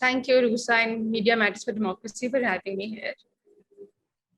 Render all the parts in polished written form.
Thank you, Rusa and Media Matters for Democracy for having me here.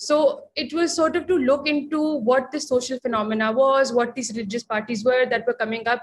So it was sort of to look into what this social phenomena was, what these religious parties were that were coming up,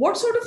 What sort of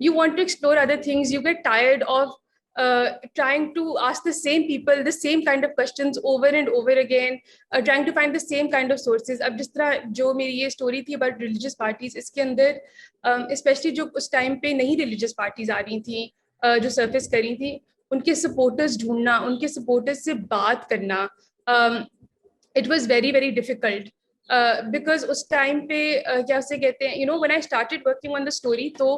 you want to explore other things, you get tired of trying to ask the same people the same kind of questions over and over again, trying to find the same kind of sources. اب جس طرح جو میری یہ story تھی about religious parties, اس کے اندر especially جو اس time پہ نئی ریلیجیس پارٹیز آ رہی تھیں جو سرفیس کر رہی تھیں, ان کے سپورٹرز ڈھونڈنا, ان کے سپورٹرز سے بات کرنا, it was very very difficult. Because اس ٹائم پہ کیا اسے کہتے ہیں, when I started working on the story, تو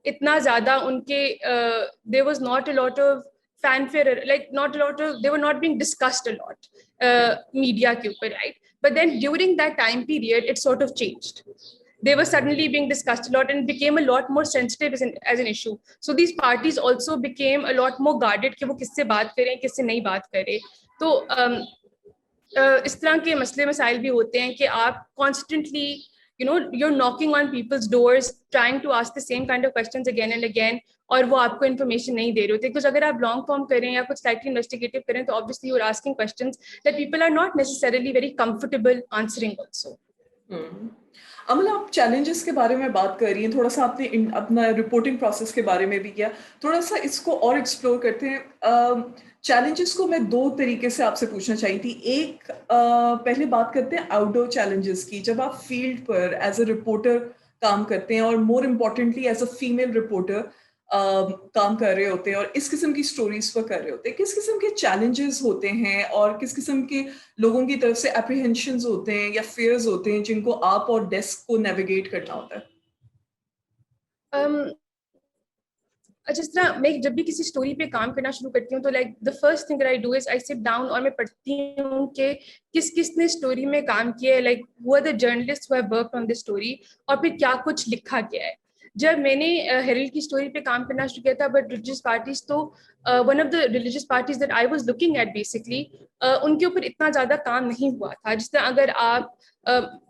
اتنا زیادہ ان کے there was not a lot of fanfare, like not a lot of, they were not being discussed a lot media کے اوپر, right? But then during that time period it sort of changed. They were suddenly being discussed a lot and became a lot more sensitive as an issue. So these parties also became a lot more guarded کہ وہ کس سے بات کریں, کس سے نہیں بات کریں. تو اس طرح کے مسئلے مسائل بھی ہوتے ہیں کہ آپ constantly you're knocking on people's doors trying to ask the same kind of questions again and again, اور وہ آپ کو انفارمیشن نہیں دے رہے ہوتے. کچھ اگر آپ لانگ فارم کریں یا کچھ سلائٹلی انویسٹیگیٹو کریں تو obviously you're asking questions that people are not necessarily very comfortable answering also. امل, آپ چیلنجز کے بارے میں بات کر رہی ہیں, تھوڑا سا آپ نے اپنا رپورٹنگ پروسیس کے بارے میں بھی کیا, تھوڑا سا اس کو اور ایکسپلور کرتے ہیں. چیلنجز کو میں دو طریقے سے آپ سے پوچھنا چاہی تھی. ایک, پہلے بات کرتے ہیں آؤٹ ڈور چیلنجز کی, جب آپ فیلڈ پر ایز اے رپورٹر کام کرتے ہیں اور more importantly as a female reporter کام کر رہے ہوتے ہیں اور اس قسم کی اسٹوریز پر کر رہے ہوتے ہیں, کس قسم کے چیلنجز ہوتے ہیں اور کس قسم کے لوگوں کی طرف سے اپریہنشنز ہوتے ہیں یا فیئرز ہوتے ہیں جن کو آپ اور ڈیسک کو نیویگیٹ کرنا ہوتا ہے؟ جس طرح میں جب بھی کسی اسٹوری پہ کام کرنا شروع کرتی ہوں تو like the first thing I do is I sit down اور میں پڑھتی ہوں کہ کس کس نے اسٹوری میں کام کیا ہے, like who are the journalist who have worked on this story, اور پھر کیا کچھ لکھا گیا ہے. جب میں نے ہیرلڈ کی اسٹوری پہ کام کرنا شروع کیا تھا بٹ ریلیجیس پارٹیز, تو one of the religious parties that I was looking at basically ان کے اوپر اتنا زیادہ کام نہیں ہوا تھا. جس طرح اگر آپ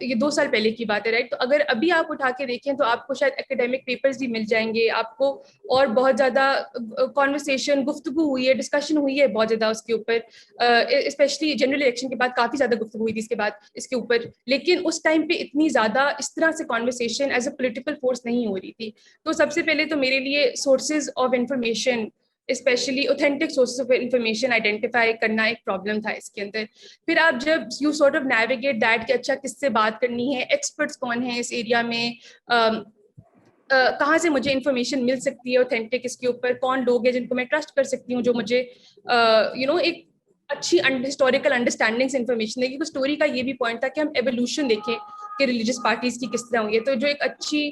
یہ 2 سال پہلے کی بات ہے, رائٹ, تو اگر ابھی آپ اٹھا کے دیکھیں تو آپ کو شاید اکیڈیمک پیپرز بھی مل جائیں گے آپ کو, اور بہت زیادہ کانورسیشن, گفتگو ہوئی ہے, ڈسکشن ہوئی ہے بہت زیادہ اس کے اوپر, اسپیشلی جنرل الیکشن کے بعد کافی زیادہ گفتگو ہوئی تھی اس کے بعد اس کے اوپر. لیکن اس ٹائم پہ اتنی زیادہ اس طرح سے conversation as a political force نہیں ہو رہی تھی. تو سب سے پہلے تو میرے لیے sources of information, especially authentic sources of information identify کرنا ایک پرابلم تھا اس کے اندر. پھر آپ جب you sort of navigate that کہ اچھا کس سے بات کرنی ہے, ایکسپرٹس کون ہیں اس ایریا میں, کہاں سے مجھے انفارمیشن مل سکتی ہے اوتھینٹک اس کے اوپر, کون لوگ ہیں جن کو میں ٹرسٹ کر سکتی ہوں جو مجھے ایک اچھی ہسٹوریکل انڈرسٹینڈنگ سے انفارمیشن دے. کیونکہ اسٹوری کا یہ بھی پوائنٹ تھا کہ ہم ایولیوشن دیکھیں کہ ریلیجیس پارٹیز کی کس طرح ہوئی ہے, تو جو ایک اچھی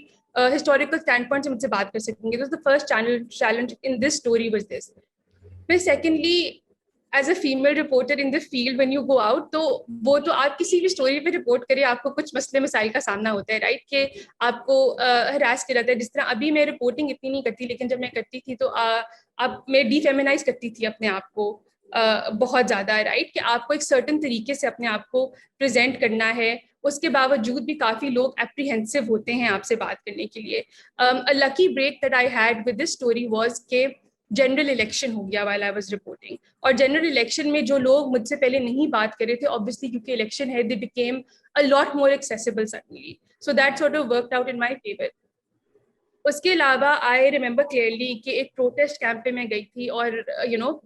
ہسٹوریکل اسٹینڈ پوائنٹ سے مجھ سے بات کر سکیں گے. تو first challenge in this story was this. پھر secondly as a female reporter in the field when you go out, تو وہ تو آپ کسی بھی اسٹوری پہ رپورٹ کریں آپ کو کچھ مسئلے مسائل کا سامنا ہوتا ہے, رائٹ, کہ آپ کو ہراس کیا جاتا ہے. جس طرح ابھی میں رپورٹنگ اتنی نہیں کرتی, لیکن جب میں کرتی تھی تو اب میں ڈی فیمینائز کرتی تھی اپنے آپ کو بہت زیادہ, رائٹ, کہ آپ کو ایک سرٹن طریقے سے اپنے آپ کو پریزنٹ کرنا ہے. اس کے باوجود بھی کافی لوگ اپریہنسو ہوتے ہیں آپ سے بات کرنے کے لیے. Lucky break that I had with this story was کہ جنرل الیکشن ہو گیا while I was reporting, اور جنرل الیکشن میں جو لوگ مجھ سے پہلے نہیں بات کر رہے تھے obviously کیونکہ الیکشن ہے they became a lot more accessible suddenly, so that sort of worked out in my favor. اس کے علاوہ آئی ریمبر کلیئرلی کہ ایک پروٹیسٹ کیمپ پہ میں گئی تھی, اور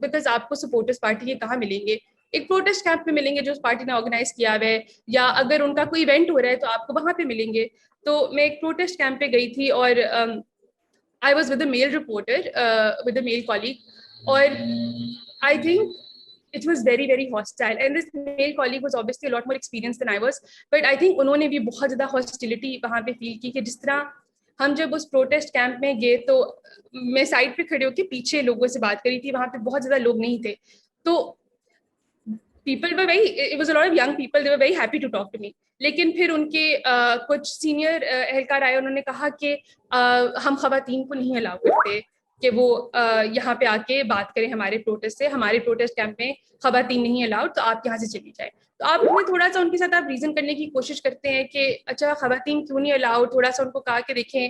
بیکاز آپ کو سپورٹرس پارٹی کے کہاں ملیں گے, ایک پروٹیسٹ کیمپ پہ ملیں گے جو اس پارٹی نے آرگنائز کیا ہوا ہے, یا اگر ان کا کوئی ایونٹ ہو رہا ہے تو آپ کو وہاں پہ ملیں گے. تو میں ایک پروٹیسٹ کیمپ پہ گئی تھی اور I was with a male reporter, with a male colleague, or I think it was very, very hostile. And this male colleague was obviously a lot more experienced than I was. But I think انہوں نے بھی بہت زیادہ hostility وہاں پہ فیل کی, کہ جس طرح ہم جب اس پروٹیسٹ کیمپ میں گئے تو میں سائڈ پہ کھڑے ہو کے پیچھے لوگوں سے بات کری تھی, وہاں پہ بہت زیادہ لوگ نہیں تھے. تو people were very, it was a lot of young people, they were very happy to talk to me. لیکن پھر ان کے کچھ سینئر اہلکار آئے, انہوں نے کہا کہ ہم خواتین کو نہیں الاؤ کرتے کہ وہ یہاں پہ آ کے بات کریں ہمارے پروٹیسٹ سے, ہمارے پروٹیسٹ کیمپ میں خواتین نہیں الاؤڈ, تو آپ یہاں سے چلی جائیں. تو آپ میں تھوڑا سا ان کے ساتھ آپ ریزن کرنے کی کوشش کرتے ہیں کہ اچھا خواتین کیوں نہیں الاؤڈ, تھوڑا سا ان کو کہا کہ دیکھیں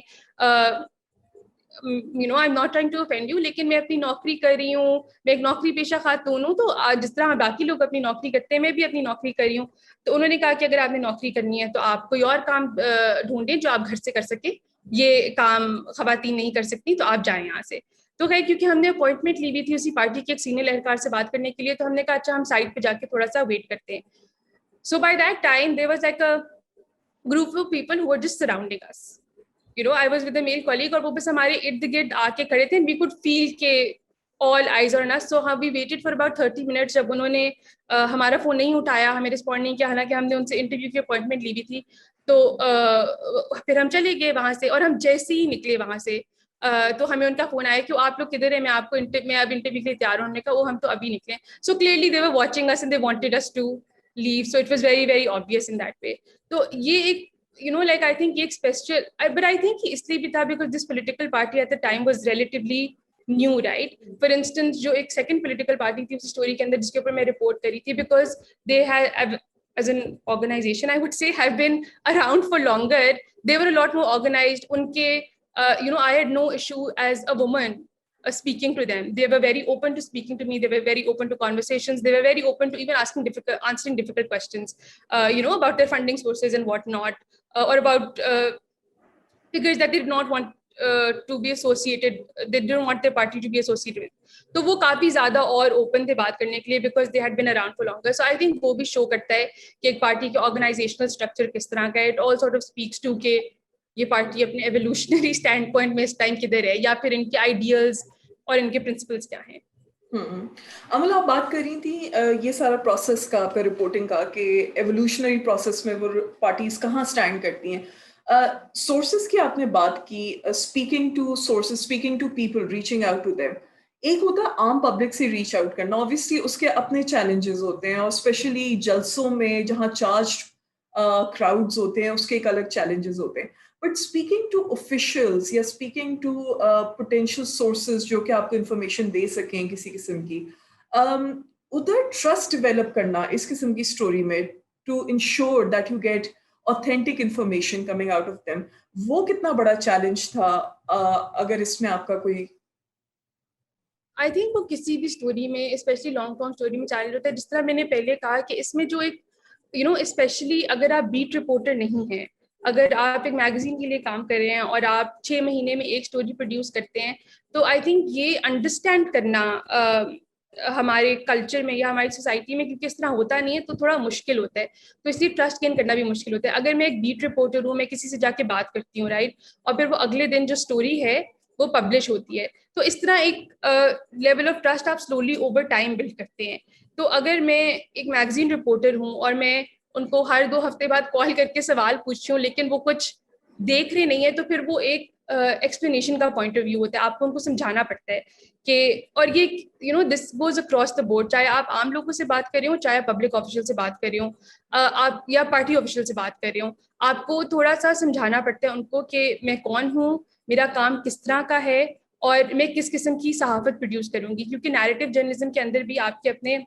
I'm not trying to offend you, لیکن میں اپنی نوکری کر رہی ہوں, میں ایک نوکری پیشہ خاتون ہوں, تو جس طرح باقی لوگ اپنی نوکری کرتے ہیں میں بھی اپنی نوکری کر رہی ہوں. تو انہوں نے کہا کہ اگر آپ نے نوکری کرنی ہے تو آپ کوئی اور کام ڈھونڈیں جو آپ گھر سے کر سکیں, یہ کام خواتین نہیں کر سکتی, تو آپ جائیں یہاں سے. تو خیر کیونکہ ہم نے اپوائنٹمنٹ لی ہوئی تھی اسی پارٹی کے ایک سینئر اہلکار سے بات کرنے کے لیے, تو ہم نے کہا اچھا ہم سائٹ پہ جا کے تھوڑا سا ویٹ کرتے ہیں. So by that time there was like a group of people who are just surrounding us. I was with a male colleague اور وہ بس ہمارے ارد گرد آ کے کھڑے تھے, and we could feel کہ all eyes on us. So we waited for about 30 minutes. جب انہوں نے ہمارا فون نہیں اٹھایا, ہمیں رسپونڈ نہیں کیا, حالانکہ ہم نے ان سے انٹرویو کی اپوائنٹمنٹ لی ہوئی تھی, تو پھر ہم چلے گئے وہاں سے. اور ہم جیسے ہی نکلے وہاں سے تو ہمیں ان کا فون آیا کہ آپ لوگ کدھر ہیں, میں آپ کو میں اب انٹرویو کے لیے تیار ہوں. ہم نے کہا وہ ہم تو ابھی نکلے. So clearly they were watching us and they wanted us to leave. So it was very very obvious in that way. تو یہ ایک like I think ایک special, but I think اس لیے بھی تھا because this political party at the time was relatively new, right? For instance, جو ایک second political party تھی اس story کے اندر جس کے اوپر میں report کری تھی, because they had as an organization I would say have been around for longer, they were a lot more organized. ان کے I had no issue as a woman speaking to them. They were very open to speaking to me. They were very open to conversations. They were very open to even answering difficult questions, about their funding sources and whatnot, or about figures that they did not want to be associated. They didn't want their party to be associated with. تو وہ کافی زیادہ اور open تھے بات کرنے کے لیے because they had been around for longer. So I think وہ بھی شو کرتا ہے کہ ایک پارٹی کے آرگنائزیشنل اسٹرکچر کس طرح کا ہے. It all sort of speaks to کہ یہ پارٹی اپنے ایولیوشنری اسٹینڈ پوائنٹ میں اس ٹائم کدھر ہے, یا پھر ان کے آئیڈیلز اور ان کے پرنسپلس کیا ہیں. امل آپ بات کر رہی تھی یہ سارا پروسیس کا, آپ کا رپورٹنگ کا, کہ ایولیوشنری پروسیس میں وہ پارٹیز کہاں اسٹینڈ کرتی ہیں. سورسز کی آپ نے بات کی, speaking to sources, speaking to people, reaching out to them. ایک ہوتا ہے عام پبلک سے ریچ آؤٹ کرنا, اوبیسلی اس کے اپنے چیلنجز ہوتے ہیں, اور اسپیشلی جلسوں میں جہاں چارجڈ کراؤڈز ہوتے ہیں اس کے ایک الگ چیلنجز ہوتے ہیں. بٹ اسپیکنگ ٹو آفیشیلز یا اسپیکنگ ٹو پوٹینشیل سورسز جو کہ آپ کو انفارمیشن دے سکیں کسی قسم کی, ادھر ٹرسٹ ڈیولپ کرنا اس قسم کی اسٹوری میں, to ensure that you get authentic information coming out of them, وہ کتنا بڑا چیلنج تھا, اگر اس میں آپ کا کوئی. آئی تھنک وہ کسی بھی اسٹوری میں, اسپیشلی لانگ فارم اسٹوری میں چیلنج ہوتا ہے. جس طرح میں نے پہلے کہا کہ اس میں جو ایک اسپیشلی اگر آپ بیٹ رپورٹر نہیں ہیں, اگر آپ ایک میگزین کے لیے کام کر رہے ہیں اور آپ 6 مہینے میں ایک اسٹوری پروڈیوس کرتے ہیں, تو آئی تھنک یہ انڈرسٹینڈ کرنا ہمارے کلچر میں یا ہماری سوسائٹی میں, کیونکہ اس طرح ہوتا نہیں ہے, تو تھوڑا مشکل ہوتا ہے. تو اس لیے ٹرسٹ گین کرنا بھی مشکل ہوتا ہے. اگر میں ایک بیٹ رپورٹر ہوں, میں کسی سے جا کے بات کرتی ہوں, رائٹ, اور پھر وہ اگلے دن جو اسٹوری ہے وہ پبلش ہوتی ہے, تو اس طرح ایک لیول آف ٹرسٹ آپ سلولی اوور ٹائم بلڈ کرتے ہیں. تو اگر میں ایک میگزین رپورٹر ہوں اور میں ان کو ہر 2 ہفتے بعد کال کر کے سوال پوچھتی ہوں, لیکن وہ کچھ دیکھ رہے نہیں ہے, تو پھر وہ ایک ایکسپلینیشن کا پوائنٹ آف ویو ہوتا ہے. آپ کو ان کو سمجھانا پڑتا ہے کہ, اور یہ this goes across the board, چاہے آپ عام لوگوں سے بات کر رہے ہوں, چاہے پبلک آفیشیل سے بات کر رہے ہوں, آپ یا پارٹی آفیشیل سے بات کر رہے ہوں, آپ کو تھوڑا سا سمجھانا پڑتا ہے ان کو کہ میں کون ہوں, میرا کام کس طرح کا ہے, اور میں کس قسم کی صحافت پروڈیوس کروں گی. کیونکہ نیریٹو جرنلزم کے اندر بھی آپ کے اپنے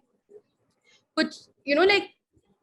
کچھ like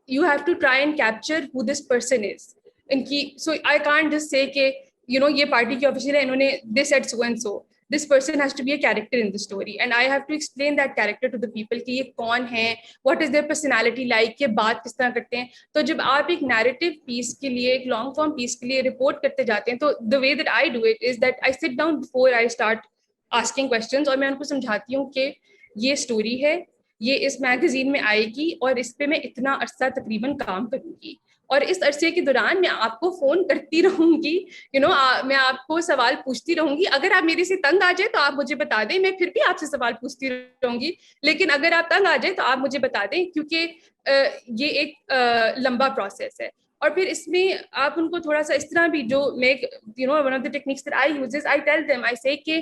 you have to try and capture who this person is. ان کی, so I can't just say کہ یہ پارٹی کے آفیشیل ہے, انہوں نے this said so and so. This person has to be a character in the story, and I have to explain that character to the people کہ یہ کون ہے, what is their personality like, یہ بات کس طرح کرتے ہیں. تو جب آپ ایک نیریٹو پیس کے لیے, ایک لانگ فارم پیس کے لیے رپورٹ کرتے جاتے ہیں, تو the way that I do it is that I sit down before I start asking questions, اور میں ان کو سمجھاتی ہوں کہ یہ اسٹوری ہے, یہ اس میگزین میں آئے گی, اور اس پہ میں اتنا عرصہ تقریباً کام کروں گی, اور اس عرصے کے دوران میں آپ کو فون کرتی رہوں گی, میں آپ کو سوال پوچھتی رہوں گی. اگر آپ میرے سے تنگ آ جائے تو آپ مجھے بتا دیں, میں پھر بھی آپ سے سوال پوچھتی رہوں گی. لیکن اگر آپ تنگ آ جائے تو آپ مجھے بتا دیں, کیونکہ یہ ایک لمبا پروسیس ہے. اور پھر اس میں آپ ان کو تھوڑا سا اس طرح بھی, جو میں one of the techniques that I use is I tell them, I say کہ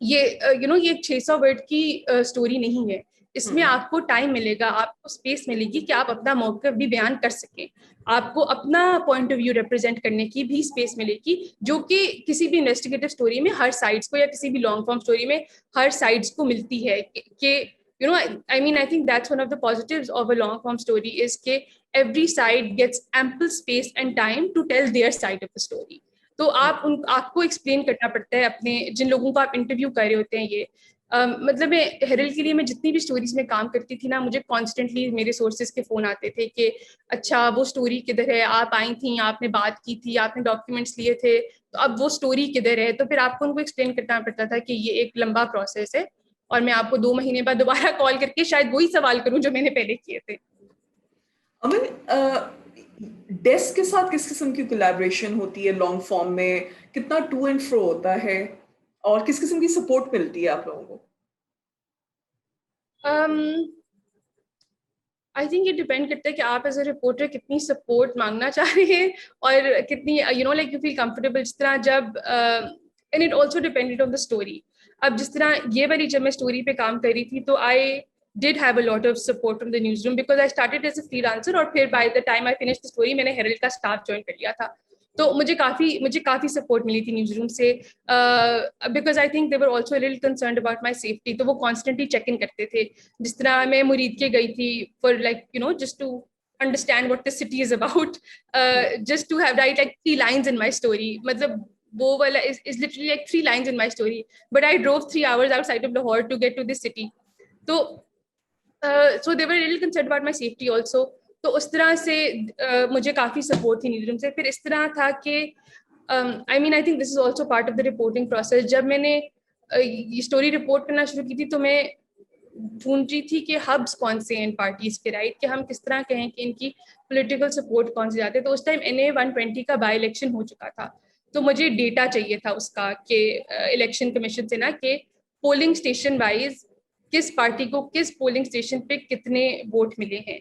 یہ 600 ورڈ کی اسٹوری نہیں ہے. اس میں آپ کو ٹائم ملے گا, آپ کو اسپیس ملے گی کہ آپ اپنا موقف بھی بیان کر سکیں, آپ کو اپنا پوائنٹ آف ویو ریپرزینٹ کرنے کی بھی اسپیس ملے گی, جو کہ کسی بھی انویسٹیگیٹو اسٹوری میں ہر سائڈس کو, یا کسی بھی لانگ فارم اسٹوری میں ہر سائڈس کو ملتی ہے. کہ I mean, I think that's one of the positives of a long form story is کہ every side gets ample space and time to tell their side of the story. تو آپ کو explain کرنا پڑتا ہے اپنے جن لوگوں کو آپ انٹرویو کر رہے ہوتے ہیں, یہ مطلب میں ہیرلڈ کے لیے میں جتنی بھی اسٹوریز میں کام کرتی تھی نا, مجھے کانسٹنٹلی میرے سورسز کے فون آتے تھے کہ اچھا وہ اسٹوری کدھر ہے, آپ آئی تھیں, آپ نے بات کی تھی, آپ نے ڈاکیومنٹس لیے تھے, تو اب وہ اسٹوری کدھر ہے. تو پھر آپ کو ان کو ایکسپلین کرنا پڑتا تھا کہ یہ ایک لمبا پروسیس ہے, اور میں آپ کو 2 مہینے بعد دوبارہ کال کر کے شاید وہی سوال کروں جو میں نے پہلے کیے تھے. ڈیسک کے ساتھ کس قسم کی کولیبریشن ہوتی ہے لانگ فارم میں, کتنا ٹو اینڈ فرو ہوتا ہے, اور کس قسم کی سپورٹ ملتی ہے آپ لوگوں کو؟ آئی تھنک یہ ڈپینڈ کرتا ہے کہ آپ ایز اے رپورٹر کتنی سپورٹ مانگنا چاہ رہے ہیں اور کتنی لائک یو فیل کمفرٹیبل. جس طرح جب and it also depended on the story. اب جس طرح یہ والی جب میں اسٹوری پہ کام کر رہی تھی تو آئی did have a lot of support from the newsroom because I started as a freelancer, اور پھر by the time I finished the story میں نے ہیرلڈ کا اسٹاف جوائن کر لیا تھا. تو مجھے کافی سپورٹ ملی تھی نیوز روم سے, because I think they were also little concerned about my safety. تو وہ کانسٹنٹلی چیک ان کرتے تھے. جس طرح میں مرید کے گئی تھی for like just to understand what the city is about, just to have write like 3 lines in my story. matlab wo wala is literally like 3 lines in my story, but I drove 3 hours outside of Lahore to get to this city. So so they were a little concerned about my safety also. تو اس طرح سے مجھے کافی support تھی news room سے. پھر اس طرح تھا کہ I mean I think this is also part of the reporting process. جب میں نے یہ اسٹوری رپورٹ کرنا شروع کی تھی تو میں ڈھونڈ رہی تھی کہ ہبس کون سے ہیں ان پارٹیز کے, رائٹ, کہ ہم کس طرح کہیں کہ ان کی پولیٹیکل سپورٹ کون سے جاتے ہیں. تو اس ٹائم NA 120 کا بائی الیکشن ہو چکا تھا, تو مجھے ڈیٹا چاہیے تھا اس کا کہ الیکشن کمیشن سے نا کہ پولنگ اسٹیشن وائز کس پارٹی کو کس پولنگ اسٹیشن پہ کتنے ووٹ ملے ہیں.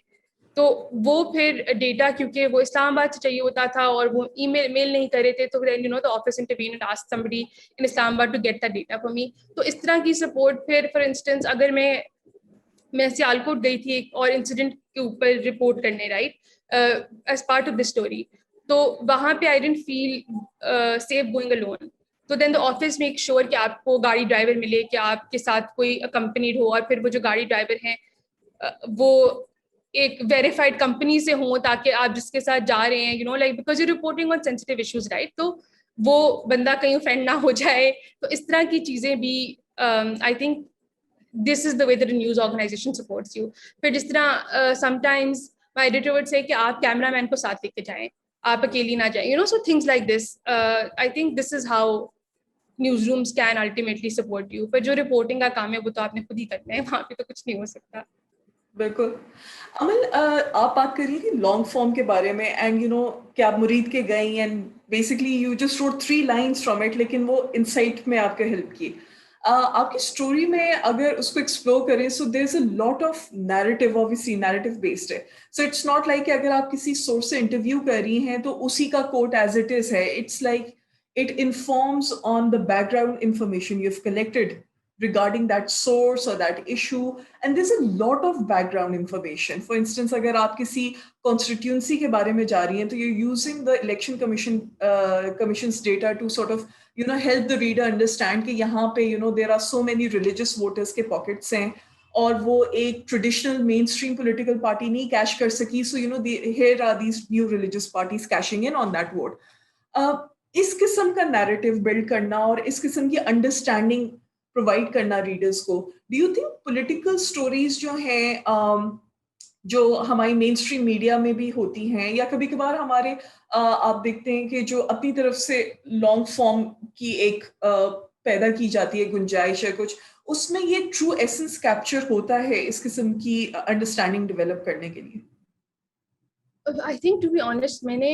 تو وہ پھر ڈیٹا کیونکہ وہ اسلام آباد سے چاہیے ہوتا تھا اور وہ میل نہیں کر رہے تھے, تو the office intervened and asked somebody in Islamabad to get that data for me. تو اس طرح کی سپورٹ. پھر فار انسٹنس اگر میں سیالکوٹ گئی تھی ایک اور انسیڈنٹ کے اوپر رپورٹ کرنے, right, as part of the story, تو وہاں پہ I didn't feel safe going alone. تو then the office make sure کہ آپ کو گاڑی ڈرائیور ملے, کہ آپ کے ساتھ کوئی اکمپنیڈ ہو, اور پھر وہ جو گاڑی ڈرائیور ہیں وہ ایک ویریفائڈ کمپنی سے ہوں, تاکہ آپ جس کے ساتھ جا رہے ہیں like because you reporting on sensitive issues, right, تو وہ بندہ کہیں اوفینڈ نہ ہو جائے. تو اس طرح کی چیزیں بھی I think this is the way that a news organization supports you. پھر جس طرح sometimes my editor would say کہ آپ کیمرہ مین کو ساتھ لے کے جائیں, آپ اکیلی نہ جائیں, so things like this. I think this is how newsrooms can ultimately support you. پر جو رپورٹنگ کا کام ہے وہ تو آپ نے خود ہی کرنا ہے, وہاں پہ تو کچھ نہیں ہو سکتا. بالکل. امل, آپ بات کر رہی تھی لانگ فارم کے بارے میں, اینڈ کہ آپ مرید کے گئیں and basically you just wrote 3 lines from it, لیکن وہ انسائٹ میں آپ کا ہیلپ کی. آپ کی اسٹوری میں اگر اس کو ایکسپلور کریں, so there is a lot of narrative, obviously narrative based ہے. سو اٹس ناٹ لائک کہ اگر آپ کسی سورس سے انٹرویو کر رہی ہیں تو اسی کا کوٹ ایز اٹ از ہے. It's like it informs on the background information you've collected regarding that source or that issue, and there's a lot of background information. For instance, agar aap kisi constituency ke bare mein ja rahi hain, to you're using the election commission's data to sort of help the reader understand ki yahan pe there are so many religious voters ke pockets hain, اور وہ ایک traditional مین stream political party نہیں cash کر سکی, سو here are these new religious parties cashing in on that vote. اس قسم کا narrative blood کرنا اور اس قسم کی انڈرسٹینڈنگ پرووائڈ کرنا ریڈرز کو, do you think political stories جو ہیں جو ہماری مین اسٹریم میڈیا میں بھی ہوتی ہیں, یا کبھی کبھار ہمارے آپ دیکھتے ہیں کہ جو اپنی طرف سے لانگ فارم کی ایک پیدا کی جاتی ہے گنجائش ہے کچھ, اس میں یہ ٹرو ایسنس کیپچر ہوتا ہے اس قسم کی انڈرسٹینڈنگ ڈیولپ کرنے کے لیے؟ I think to be honest میں نے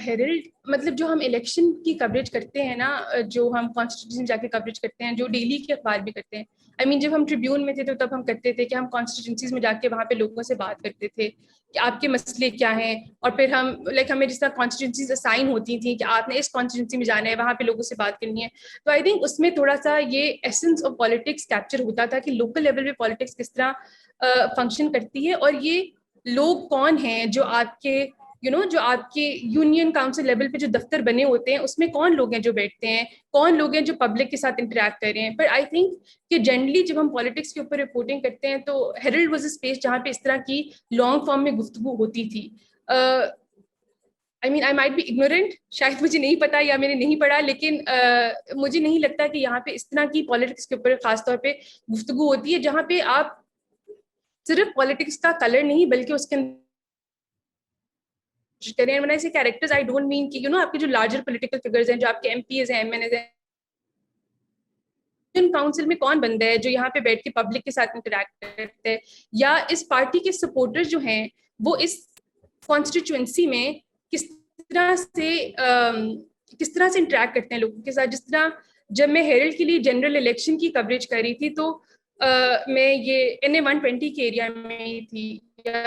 ہیرلڈ مطلب جو ہم الیکشن کی کوریج کرتے ہیں نا, جو ہم کانسٹیٹیوشن جا کے کوریج کرتے ہیں, جو ڈیلی کے اخبار بھی کرتے ہیں. آئی مین جب ہم ٹریبیون میں تھے تو تب ہم کرتے تھے کہ ہم کانسٹیٹوئنسیز میں جا کے وہاں پہ لوگوں سے بات کرتے تھے کہ آپ کے مسئلے کیا ہیں, اور پھر ہم لائک ہمیں جس طرح کانسٹیٹوئنسیز اسائن ہوتی تھیں کہ آپ نے اس کانسٹیٹوئنسی میں جانا ہے, وہاں پہ لوگوں سے بات کرنی ہے. تو آئی تھنک اس میں تھوڑا سا یہ ایسنس آف پالیٹکس کیپچر ہوتا تھا کہ لوکل لیول پہ پالیٹکس کس طرح فنکشن کرتی ہے, اور یہ لوگ کون ہیں جو آپ کے جو آپ کے یونین کاؤنسل لیول پہ جو دفتر بنے ہوتے ہیں اس میں کون لوگ ہیں جو بیٹھتے ہیں, کون لوگ ہیں جو پبلک کے ساتھ انٹریکٹ کر رہے ہیں. پر آئی تھنک کہ جنرلی جب ہم پالیٹکس کے اوپر رپورٹنگ کرتے ہیں تو ہیرلڈ واز اے اسپیس جہاں پہ اس طرح کی لانگ فارم میں گفتگو ہوتی تھی. I mean, I might be ignorant, شاید مجھے نہیں پتا یا میں نے نہیں پڑھا, لیکن مجھے نہیں لگتا کہ یہاں پہ اس طرح کی پالیٹکس کے اوپر خاص طور پہ گفتگو ہوتی ہے جہاں پہ آپ صرف پالیٹکس کا کلر نہیں بلکہ اس کے کریں. when I say characters, I don't mean کہ آپ کے جو لارجر پولیٹیکل فگرز ہیں, جو آپ کے ایم پیز ہیں, ایم این ایز ہیں, کاؤنسل میں کون بندہ ہے جو یہاں پہ بیٹھ کے پبلک کے ساتھ انٹریکٹ کرتے ہیں, یا اس پارٹی کے سپورٹر جو ہیں وہ اس کانسٹیچوئنسی میں کس طرح سے انٹریکٹ کرتے ہیں لوگوں کے ساتھ. جس طرح جب میں ہیرلڈ کے لیے جنرل الیکشن کی کوریج کر رہی تھی تو میں یہ NA-120 کے ایریا میں ہی تھی, یا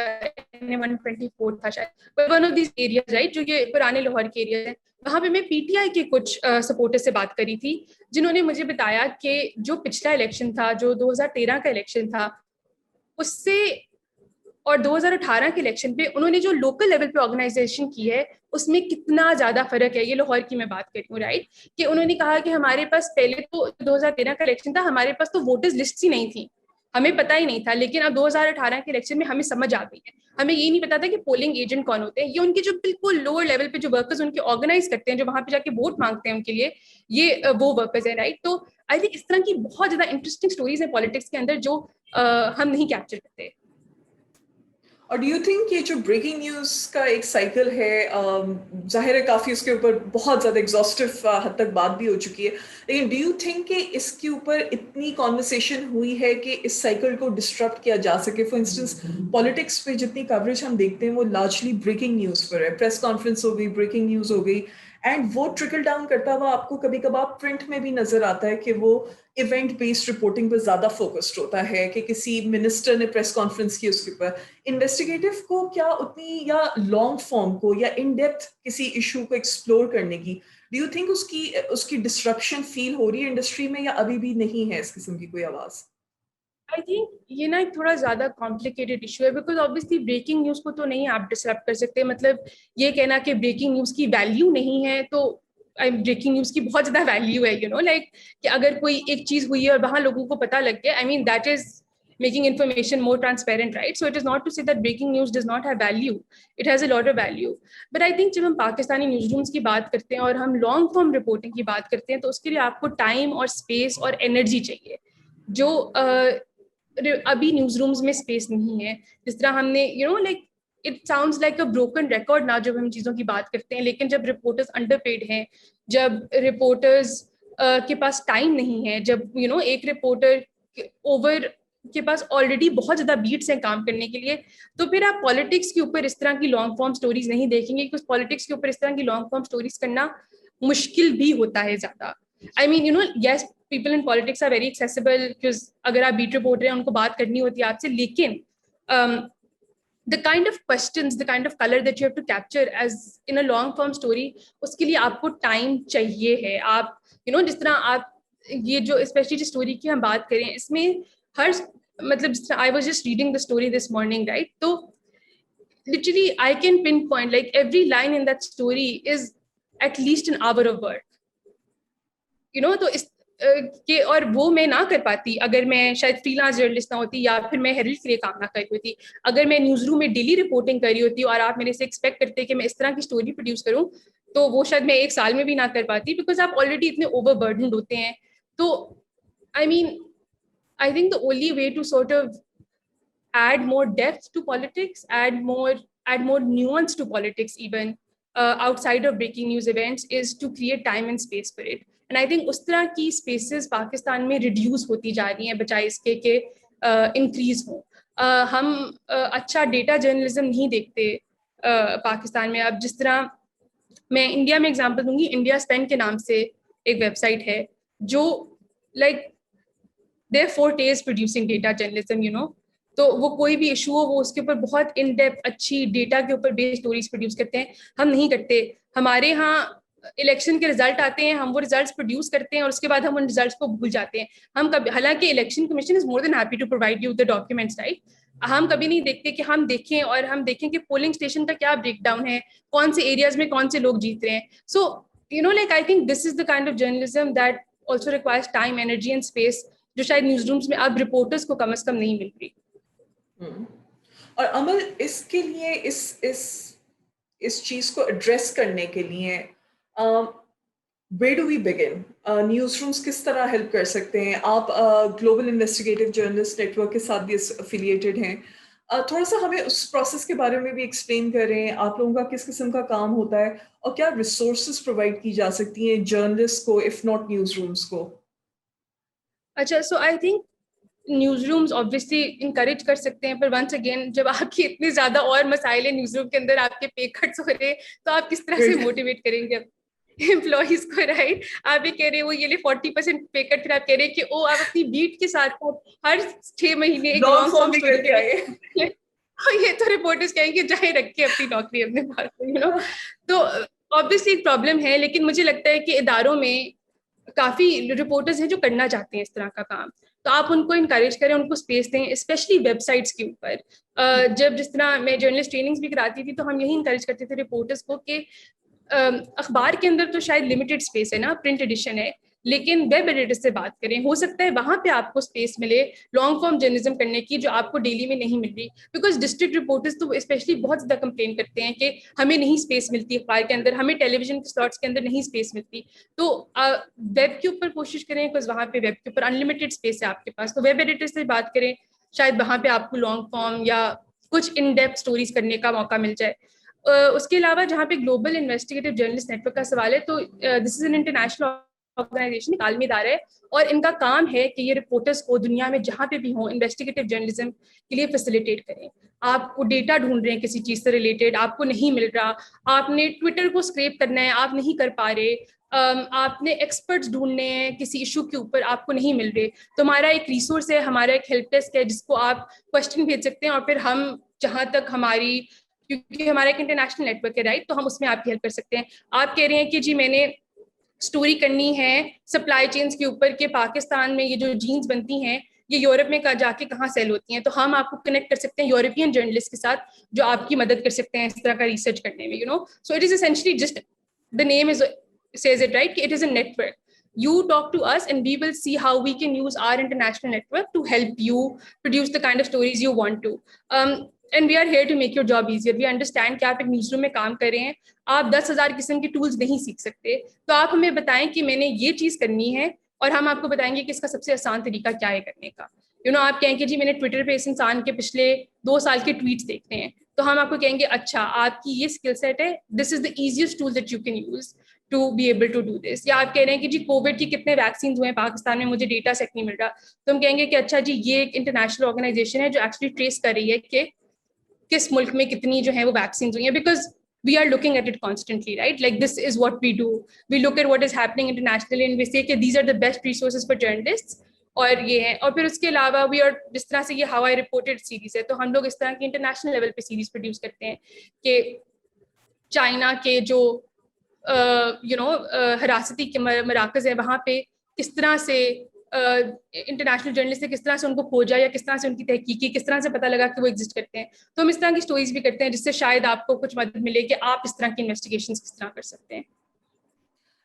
NA-124 تھا شاید, one of these areas right, جو یہ پرانے لاہور کے ایریاز ہیں. وہاں پہ میں PTI کے کچھ سپورٹر سے بات کری تھی جنہوں نے مجھے بتایا کہ جو پچھلا الیکشن تھا, جو 2013 کا الیکشن تھا, اس سے اور 2018 کے الیکشن پہ انہوں نے جو لوکل لیول پہ آرگنائزیشن کی ہے اس میں کتنا زیادہ فرق ہے. یہ لاہور کی میں بات کر رہی ہوں رائٹ, کہ انہوں نے کہا کہ ہمارے پاس پہلے تو 2013 کا الیکشن تھا, ہمارے پاس تو ووٹرز لسٹ ہی نہیں تھی, ہمیں پتہ ہی نہیں تھا, لیکن اب 2018 کے الیکشن میں ہمیں سمجھ آ گئی ہے. ہمیں یہ نہیں پتا تھا کہ پولنگ ایجنٹ کون ہوتے ہیں, یہ ان کے جو بالکل لوور لیول پہ جو ورکرز ان کے آرگنائز کرتے ہیں, جو وہاں پہ جا کے ووٹ مانگتے ہیں ان کے لیے, یہ وہ ورکرز ہیں رائٹ. تو آئی تھنک اس طرح کی بہت زیادہ انٹرسٹنگ اسٹوریز ہیں پالیٹکس کے اندر جو ہم نہیں کیپچر کرتے. اور ڈو یو تھنک یہ جو بریکنگ نیوز کا ایک سائیکل ہے, ظاہر ہے کافی اس کے اوپر بہت زیادہ ایگزاسٹو حد تک بات بھی ہو چکی ہے, لیکن ڈو یو تھنک کہ اس کے اوپر اتنی کانورسیشن ہوئی ہے کہ اس سائیکل کو ڈسٹرپٹ کیا جا سکے؟ فار انسٹنس پالیٹکس پہ جتنی کوریج ہم دیکھتے ہیں وہ لارجلی بریکنگ نیوز پر ہے, پریس کانفرنس ہو گئی, بریکنگ نیوز ہو گئی, اینڈ وہ ٹرکل ڈاؤن کرتا ہوا آپ کو کبھی کبھار پرنٹ میں بھی نظر آتا ہے کہ وہ ایونٹ بیسڈ رپورٹنگ پر زیادہ فوکسڈ ہوتا ہے, کہ کسی منسٹر نے پریس کانفرنس کی اس کے اوپر. انویسٹیگیٹو کو کیا اتنی, یا لانگ فارم کو, یا ان ڈیپتھ کسی ایشو کو ایکسپلور کرنے کی, ڈو یو تھنک اس کی ڈسٹرپشن فیل ہو رہی ہے انڈسٹری میں, یا ابھی بھی نہیں ہے اس قسم کی کوئی آواز؟ آئی تھنک یہ نا ایک تھوڑا زیادہ کمپلیکیٹڈ ایشو ہے, بیکاز آبویسلی بریکنگ نیوز کو تو نہیں آپ ڈسٹرپ کر سکتے. مطلب یہ کہنا کہ بریکنگ نیوز کی ویلیو نہیں ہے, تو بریکنگ نیوز کی بہت زیادہ ویلیو ہے, لائک کہ اگر کوئی ایک چیز ہوئی ہے اور وہاں لوگوں کو پتہ لگ گیا, I mean that is making information more transparent, right? So it is not to say that breaking news does not have value. It has a lot of value. But I think جب ہم Pakistani news rooms کی بات کرتے ہیں اور ہم long form reporting کی بات کرتے ہیں, تو اس کے لیے آپ کو ٹائم اور اسپیس اور انرجی چاہیے, جو ابھی نیوز رومز میں اسپیس نہیں ہے. جس طرح ہم نے like it sounds like a broken record نا جب ہم چیزوں کی بات کرتے ہیں, لیکن جب رپورٹرز انڈر پیڈ ہیں, جب رپورٹرز کے پاس ٹائم نہیں ہے, جب ایک رپورٹر اوور کے پاس آلریڈی بہت زیادہ بیٹس ہیں کام کرنے کے لیے, تو پھر آپ پالیٹکس کے اوپر اس طرح کی لانگ فارم اسٹوریز نہیں دیکھیں گے, کیونکہ پالیٹکس کے اوپر اس طرح کی لانگ فارم اسٹوریز کرنا مشکل بھی ہوتا ہے زیادہ. I mean yes, people in politics are very accessible, because اگر آپ بیٹ رپورٹر ہیں ان کو بات کرنی ہوتی ہے آپ سے, لیکن the kind of questions, the kind of color that you have to capture as in a long form story, اس کے لیے آپ کو ٹائم چاہیے ہے. آپ جس طرح آپ یہ جو اسپیشلی جو اسٹوری کی ہم بات کریں, اس میں ہر مطلب I was just reading the story this morning, right? So literally I can pinpoint like every line in that story is at least an hour of work, تو اس کہ اور وہ میں نہ کر پاتی اگر میں شاید فری لانس جرنلسٹ نہ ہوتی, یا پھر میں ہیرلڈ کے لیے کام نہ کر رہی ہوتی. اگر میں نیوز روم میں ڈیلی رپورٹنگ کر رہی ہوتی اور آپ میرے سے ایکسپیکٹ کرتے کہ میں اس طرح کی اسٹوری پروڈیوس کروں, تو وہ شاید میں 1 سال میں بھی نہ کر پاتی, بیکاز آپ آلریڈی اتنے اوور برڈنڈ ہوتے ہیں. تو آئی مین I think the only way to sort of add more depth to politics, add more nuance to politics even, outside of breaking news events, is to create time and space for it. And I think اس طرح کی spaces Pakistan میں reduce ہوتی جا رہی ہیں بجائے اس کے کہ increase ہوں. ہم اچھا ڈیٹا جرنلزم نہیں دیکھتے پاکستان میں. اب جس طرح میں انڈیا میں ایگزامپل دوں گی, انڈیا اسپینڈ کے نام سے ایک ویب سائٹ ہے جو like their forte is producing data journalism, تو وہ کوئی بھی ایشو ہو وہ اس کے اوپر بہت ان ڈیپتھ اچھی ڈیٹا کے اوپر بیسڈ اسٹوریز پروڈیوس کرتے ہیں. ہم نہیں کرتے. ہمارے ہاں الیکشن کے رزلٹ آتے ہیں, ہم وہ رزلٹس پروڈیوس کرتے ہیں اور اس کے بعد ہم ان رزلٹس کو بھول جاتے ہیں. ہم کبھی, حالانکہ election commission is more than happy to provide you the documents, right, ہم کبھی نہیں دیکھتے کہ ہم دیکھیں اور ہم دیکھیں کہ پولنگ اسٹیشن کا کیا بریک ڈاؤن ہے, کون سے ایریاز میں کون سے لوگ جیت رہے ہیں. So like I think this is the kind of journalism that also requires time, energy and space, جو شاید نیوز رومز میں اب رپورٹرز کو کم از کم نہیں مل رہی. اور عمل اس کے لیے اس اس چیز کو ایڈریس کرنے کے لیے where do we begin? Newsrooms کس طرح ہیلپ کر سکتے ہیں؟ آپ Global Investigative Journalist Network کے ساتھ بھی افیلیٹڈ ہیں. تھوڑا سا ہمیں اس پروسیس کے بارے میں بھی ایکسپلین کریں. آپ لوگوں کا کس قسم کا کام ہوتا ہے اور کیا ریسورسز پرووائڈ کی جا سکتی ہیں جرنلسٹ کو اف ناٹ نیوز رومس کو؟ اچھا، so I think news rooms obviously encourage کر سکتے ہیں، پر ونس اگین جب آپ کی اتنے زیادہ اور مسائل ہیں نیوز روم کے اندر، آپ کے پے کٹس ہو رہے ہیں، تو آپ کس طرح سے موٹیویٹ کریں گے امپلائیز کو؟ رائٹ، آپ یہ کہہ رہے ہیں وہ یہ لے 40% پے کٹ، پھر آپ کہہ رہے ہیں کہ او آپ اپنی بیٹ کے ساتھ ہر 6 مہینے ایک لانگ لانگ فارم فارم بھی اسٹوری کر کے کریں آئے. گے. یہ تو رپورٹرز کہیں گے جائے رکھے اپنی نوکری اپنے پاس، تو آبویسلی ایک پرابلم ہے. لیکن مجھے لگتا ہے کہ اداروں میں کافی رپورٹرز ہیں جو کرنا چاہتے ہیں اس طرح کا کام، تو آپ ان کو انکریج کریں، ان کو اسپیس دیں، اسپیشلی ویب سائٹس کے اوپر. جب جس طرح میں جرنلسٹ ٹریننگس بھی کراتی تھی تو ہم یہی انکریج کرتے تھے رپورٹرز کو کہ اخبار کے اندر تو شاید لمیٹڈ اسپیس ہے نا، پرنٹ ایڈیشن ہے، لیکن ویب ایڈیٹر سے بات کریں، ہو سکتا ہے وہاں پہ آپ کو اسپیس ملے لانگ فارم جرنلزم کرنے کی جو آپ کو ڈیلی میں نہیں مل رہی. بیکاز ڈسٹرکٹ رپورٹرز تو اسپیشلی بہت زیادہ کمپلین کرتے ہیں کہ ہمیں نہیں اسپیس ملتی اخبار کے اندر، ہمیں ٹیلی ویژن کے سلاٹس کے اندر نہیں اسپیس ملتی. تو ویب کے اوپر کوشش کریں، بیکاز وہاں پہ ویب کے اوپر انلمیٹڈ اسپیس ہے آپ کے پاس، تو ویب ایڈیٹر سے بات کریں، شاید وہاں پہ آپ کو لانگ فارم یا کچھ ان ڈیپتھ اسٹوریز کرنے کا موقع مل جائے. اس کے علاوہ جہاں پہ Global Investigative Journalist Network کا سوال ہے، تو this is an international organization, ایک عالمی ادارہ ہے، اور ان کا کام ہے کہ یہ رپورٹرس کو دنیا میں جہاں پہ بھی ہوں انویسٹیگیٹو جرنلزم کے لیے فیسیلیٹیٹ کریں. آپ کو ڈیٹا ڈھونڈ رہے ہیں کسی چیز سے ریلیٹڈ، آپ کو نہیں مل رہا، آپ نے ٹویٹر کو اسکریپ کرنا ہے، آپ نہیں کر پا رہے، آپ نے ایکسپرٹس ڈھونڈنے ہیں کسی ایشو کے اوپر، آپ کو نہیں مل رہے، تو ہمارا ایک ریسورس ہے، ہمارا ایک ہیلپ ڈیسک ہے جس کو آپ کوشچن بھیج سکتے ہیں، اور پھر ہم جہاں تک ہماری، کیونکہ ہمارا ایک انٹرنیشنل نیٹ ورک ہے رائٹ، تو ہم اس میں آپ کی ہیلپ کر سکتے ہیں. آپ کہہ رہے ہیں کہ جی میں نے اسٹوری کرنی ہے سپلائی چینس کے اوپر کہ پاکستان میں یہ جو جینس بنتی ہیں یہ یورپ میں جا کے کہاں سیل ہوتی ہیں، تو ہم آپ کو کنیکٹ کر سکتے ہیں یورپین جرنلسٹ کے ساتھ جو آپ کی مدد کر سکتے ہیں اس طرح کا ریسرچ کرنے میں. So it is essentially just the name is says it right, it is a network. You talk to us and we will see how we can use our international network to help you produce the kind of stories you want to. And we are here to make your job easier. We understand کہ آپ ایک news room میں کام کر رہے ہیں، آپ 10,000 قسم کے ٹولز نہیں سیکھ سکتے، تو آپ ہمیں بتائیں کہ میں نے یہ چیز کرنی ہے، اور ہم آپ کو بتائیں گے کہ اس کا سب سے آسان طریقہ کیا ہے کرنے کا. آپ کہیں کہ جی میں نے ٹویٹر پہ اس انسان کے پچھلے 2 سال کے ٹویٹس دیکھتے ہیں، تو ہم آپ کو کہیں گے اچھا آپ کی یہ اسکل سیٹ ہے، this is the easiest tool that you can use to be able to do this. یا آپ کہہ رہے ہیں کہ جی کووڈ کی کتنے ویکسینز ہوئے ہیں پاکستان میں، مجھے ڈیٹا سیٹ نہیں مل رہا، تو ہم کہیں گے کہ اچھا جی یہ ایک انٹرنیشنل آرگنائزیشن ہے جو ایکچولی ٹریس کر رہی ہے کہ کس ملک میں کتنی جو ہے وہ ویکسینز ہوئی ہیں، because we are looking at it constantly, right? Like this is what we do. We look at what is happening internationally and we say کہ these are the best resources for journalists. اور یہ ہے، اور پھر اس کے علاوہ we are, جس طرح سے یہ ہاؤ آئی رپورٹڈ سیریز ہے، تو ہم لوگ اس طرح کی انٹرنیشنل لیول پہ سیریز پروڈیوس کرتے ہیں کہ چائنا کے جو حراستی کے مراکز ہیں وہاں پہ کس طرح سے انٹرنیشنل جرنلسٹ سے کس طرح سے ان کو کھوجا، یا کس طرح سے ان کی تحقیقی کس طرح سے پتہ لگا کہ وہ ایگزسٹ کرتے ہیں. تو ہم اس طرح کی اسٹوریز بھی کرتے ہیں جس سے شاید آپ کو کچھ مدد ملے کہ آپ اس طرح کی انویسٹیگیشنز کس طرح کر سکتے ہیں.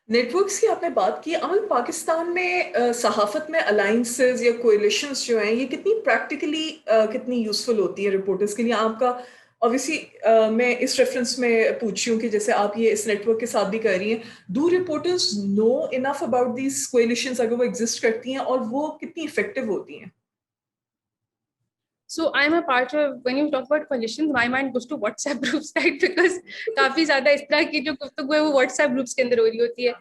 نیٹ ورکس کی آپ نے بات کی، عمل پاکستان میں صحافت میں الائنسز یا کوئلیشنز جو ہیں یہ کتنی پریکٹیکلی کتنی یوزفل ہوتی ہے رپورٹرز کے لیے؟ آپ کا obviously میں اس ریفرنس میں پوچھ رہی ہوں کہ جیسے آپ یہ اس نیٹ ورک کے ساتھ بھی کر رہی ہیں، do reporters know enough about these coalitions اگر وہ ایگزسٹ کرتی ہیں، اور وہ کتنی افیکٹو ہوتی ہیں؟ So I'm a part of, when you talk about coalitions, my mind goes to WhatsApp groups, right? Because کافی زیادہ اس طرح کی جو گفتگو ہے وہ WhatsApp groups کے اندر ہو رہی ہوتی ہے.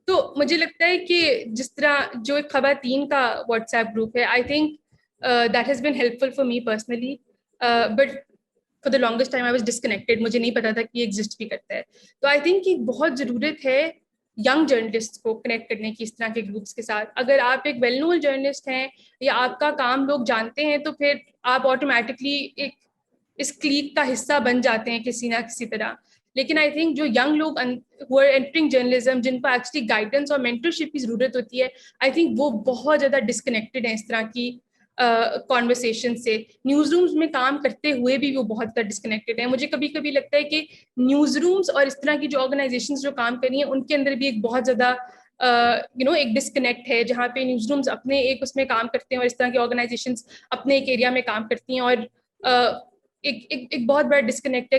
تو مجھے لگتا ہے کہ جس طرح جو ایک خواتین کا WhatsApp group ہے، I think that has been helpful for me personally, but for the longest time I was disconnected. مجھے نہیں پتا تھا کہ یہ ایگزسٹ بھی کرتا ہے. تو I think کہ بہت ضرورت ہے ینگ جرنلسٹ کو کنیکٹ کرنے کی اس طرح کے گروپس کے ساتھ. اگر آپ ایک ویل نون جرنلسٹ ہیں یا آپ کا کام لوگ جانتے ہیں تو پھر آپ آٹومیٹکلی ایک اس کلیک کا حصہ بن جاتے ہیں کسی نہ کسی طرح. لیکن آئی تھنک جو ینگ لوگ who are entering journalism جن کو ایکچولی گائیڈنس اور مینٹرشپ کی ضرورت ہوتی ہے، آئی تھنک وہ بہت زیادہ ڈسکنیکٹڈ ہیں اس طرح کی کانورسیشن سے. نیوز رومز میں کام کرتے ہوئے بھی وہ بہت زیادہ ڈسکنیکٹڈ ہیں. مجھے کبھی کبھی لگتا ہے کہ نیوز رومز اور اس طرح کی جو آرگنائزیشنز جو کام کر رہی ہیں ان کے اندر بھی ایک بہت زیادہ ایک ڈسکنیکٹ ہے، جہاں پہ نیوز رومز اپنے ایک اس میں کام کرتے ہیں اور اس طرح کی آرگنائزیشنز اپنے ایک ایریا میں کام کرتی ہیں، اور ایک بہت بڑا ڈسکنیکٹ ہے.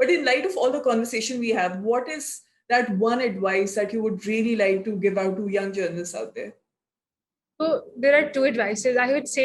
But in light of all the conversation we have, what is that one advice that you would really like to give out to young journalists out there? So there are two advices. I would say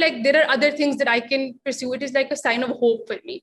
like there are other things that I can pursue. It is like a sign of hope for me.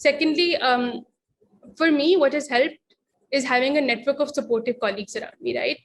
Secondly, for me, what has helped is having a network of supportive colleagues around me, right?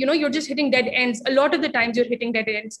you're just hitting dead ends. A lot of the times you're hitting dead ends.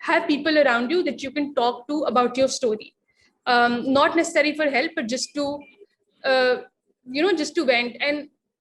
have people around you that you can talk to about your story, not necessarily for help but just to just to vent. And